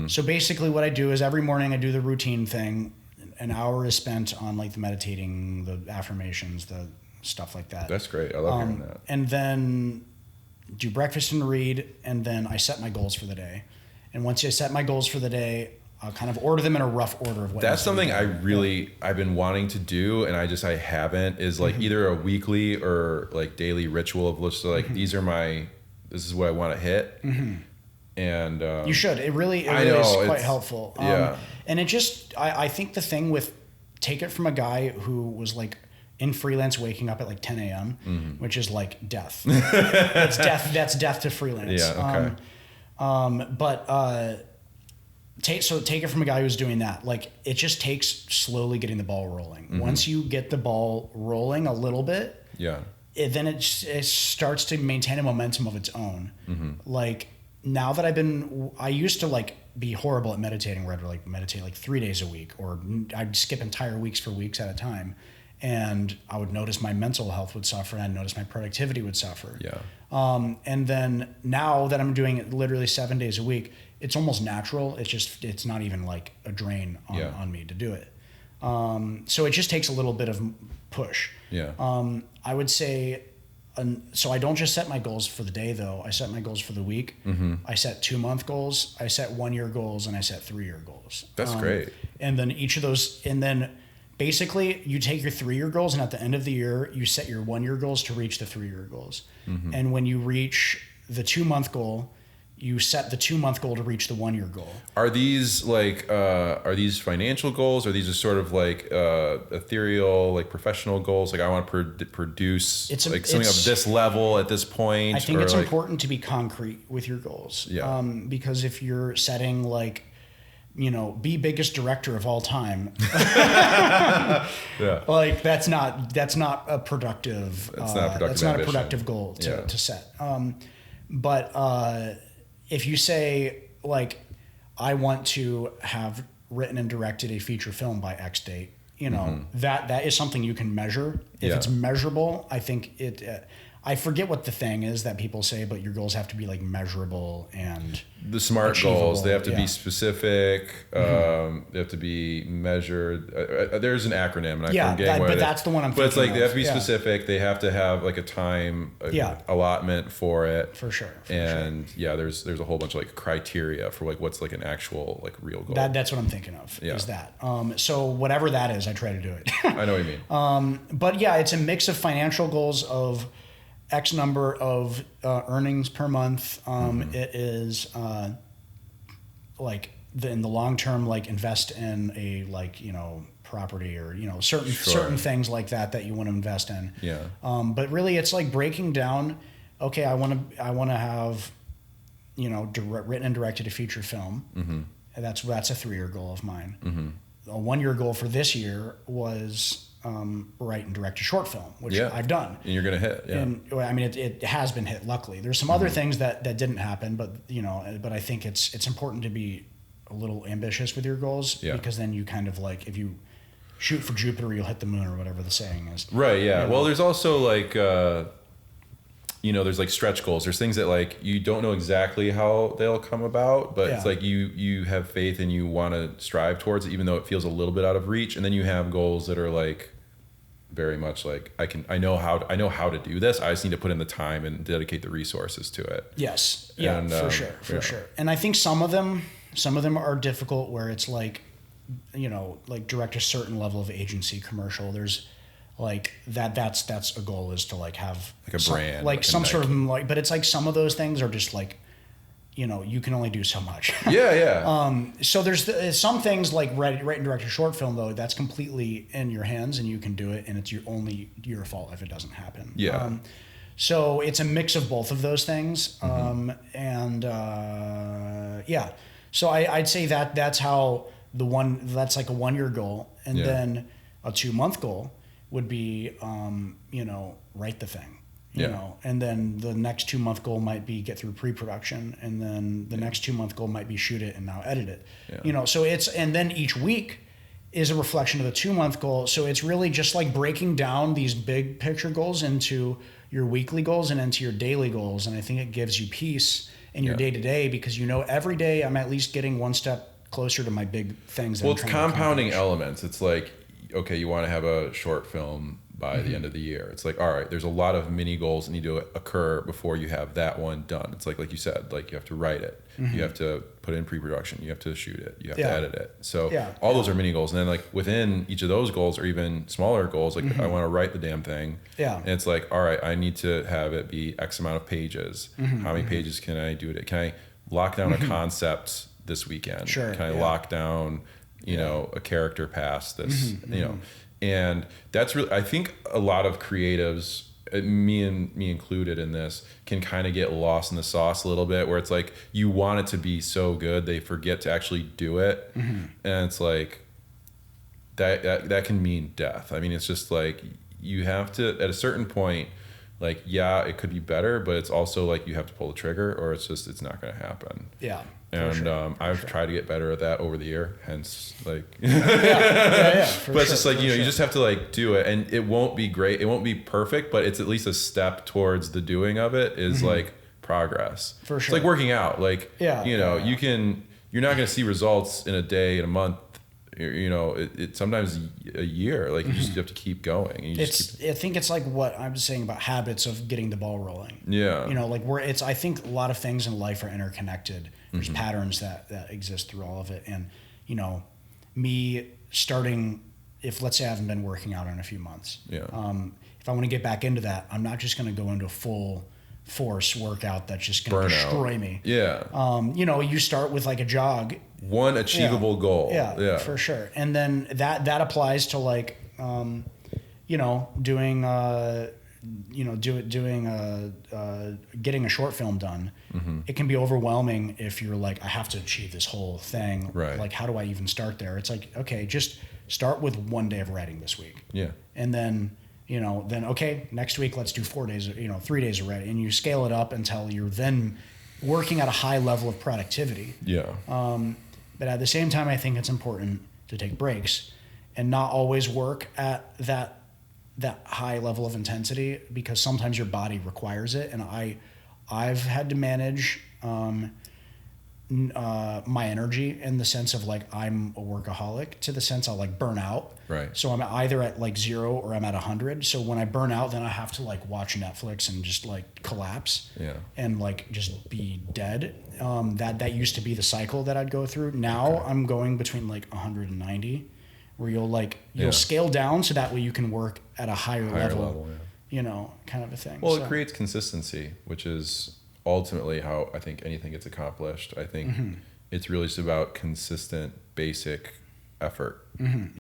So basically what I do is every morning I do the routine thing. An hour is spent on like the meditating, the affirmations, the stuff like that. That's great. I love hearing that. And then do breakfast and read, and then I set my goals for the day. And once I set my goals for the day, I'll kind of order them in a rough order of what. That's something I've been wanting to do, and I haven't, is like either a weekly or like daily ritual of just like, this is what I want to hit. And you should. It really is quite helpful. Yeah. And it just, I think the thing with, take it from a guy who was like in freelance waking up at like 10 a.m., which is like death. That's death. That's death to freelance. Yeah. Okay. Take it from a guy who's doing that. Like, it just takes slowly getting the ball rolling. Once you get the ball rolling a little bit, then it starts to maintain a momentum of its own. Like, now that I used to like be horrible at meditating, where I'd like meditate like 3 days a week, or I'd skip entire weeks for weeks at a time. And I would notice my mental health would suffer, and I'd notice my productivity would suffer. And then now that I'm doing it literally 7 days a week, it's almost natural. It's not even like a drain on me to do it. So it just takes a little bit of push. I would say, so I don't just set my goals for the day though. I set my goals for the week. I set 2-month goals. I set 1-year goals, and I set 3-year goals. That's great. And then each of those, and then basically you take your 3-year goals, and at the end of the year, you set your 1-year goals to reach the 3-year goals. And when you reach the 2-month goal, you set the 2-month goal to reach the 1-year goal. Are these like, are these financial goals? Or are these just sort of like ethereal, like professional goals? Like, I want to produce something of this level at this point. I think it's important to be concrete with your goals. Because if you're setting like, be biggest director of all time, like that's not a productive. That's not a productive goal to set. But if you say like, I want to have written and directed a feature film by X date, that is something you can measure. If it's measurable, I think it. I forget what the thing is that people say, but your goals have to be like measurable and the SMART goals. They have to be specific. They have to be measured. There's an acronym, and I forget what that's the one I'm. But it's like they have to be specific. They have to have like a time allotment for it. For sure. There's a whole bunch of like criteria for like what's like an actual like real goal. That's what I'm thinking of. Is that. So whatever that is, I try to do it. I know what you mean. But yeah, it's a mix of financial goals of X number of earnings per month. It is like in the long term, like invest in a property or certain things like that you want to invest in. But really, it's like breaking down. Okay, I want to have written and directed a feature film. And that's a 3-year goal of mine. A 1-year goal for this year was write and direct a short film, which I've done. And you're going to hit. And I mean, it has been hit, luckily. There's some other things that didn't happen, but I think it's important to be a little ambitious with your goals, because then you kind of like, if you shoot for Jupiter, you'll hit the moon, or whatever the saying is. Right. Yeah. Well, there's also like, there's like stretch goals. There's things that like you don't know exactly how they'll come about, but it's like you have faith and you want to strive towards it, even though it feels a little bit out of reach. And then you have goals that are like very much like I know how to do this. I just need to put in the time and dedicate the resources to it. Yes. Yeah. And, for sure. And I think some of them are difficult, where it's like, like direct a certain level of agency commercial. There's like that's a goal, is to like have like a brand, like some sort of like, but it's like some of those things are just like, you can only do so much. So there's some things like write and direct a short film, though, that's completely in your hands and you can do it, and it's your fault if it doesn't happen. So it's a mix of both of those things. So I'd say that's how that's like a 1-year goal, and then a 2-month goal would be write the thing. And then the next 2-month goal might be get through pre-production, and then the next 2-month goal might be shoot it and now edit it. So and then each week is a reflection of the 2-month goal. So it's really just like breaking down these big picture goals into your weekly goals and into your daily goals. And I think it gives you peace, in your day to day, because you know every day I'm at least getting one step closer to my big things. Well, it's compounding elements. It's like, okay, you want to have a short film by the end of the year. It's like, all right, there's a lot of mini goals that need to occur before you have that one done. It's like you said, like you have to write it, you have to put in pre-production, you have to shoot it, you have to edit it. So all those are mini goals. And then like within each of those goals or even smaller goals, like I want to write the damn thing. Yeah. And it's like, all right, I need to have it be X amount of pages. How many pages can I do it? Can I lock down a concept this weekend? Sure. Can I lock down, you know, a character past this, you know? And that's really, I think a lot of creatives, me included in this, can kind of get lost in the sauce a little bit, where it's like you want it to be so good they forget to actually do it. And it's like that can mean death. I mean, it's just like you have to, at a certain point, like, yeah, it could be better, but it's also like you have to pull the trigger or it's not going to happen. Yeah. And I've tried to get better at that over the year, hence like but it's just like, you know, you just have to like do it, and it won't be great, it won't be perfect, but it's at least a step towards the doing of it is like progress. For sure. It's like working out, like you know, you're not going to see results in a day, in a month, you know, it sometimes a year, like you just have to keep going, and I think it's like what I'm saying about habits of getting the ball rolling. Yeah. You know, like I think a lot of things in life are interconnected. There's patterns that exist through all of it. And, you know, me starting, if let's say I haven't been working out in a few months, if I want to get back into that, I'm not just going to go into a full force workout that's just going to destroy me. Yeah. You know, you start with like a jog. One achievable goal. Yeah, for sure. And then that applies to like, you know, doing getting a short film done. It can be overwhelming if you're like, I have to achieve this whole thing. Right. Like, how do I even start there? It's like, okay, just start with 1 day of writing this week. Yeah. And then, you know, okay, next week, let's do 4 days, 3 days of writing. And you scale it up until you're then working at a high level of productivity. Yeah. But at the same time, I think it's important to take breaks and not always work at that high level of intensity, because sometimes your body requires it. And I've had to manage my energy in the sense of like, I'm a workaholic to the sense I'll like burn out. Right. So I'm either at like 0 or I'm at 100. So when I burn out, then I have to like watch Netflix and just like collapse. Yeah. And like just be dead. That used to be the cycle that I'd go through. Now I'm going between like 190, where you'll scale down so that way you can work at a higher level, you know, kind of a thing. Well, it creates consistency, which is ultimately how I think anything gets accomplished. I think it's really just about consistent, basic effort.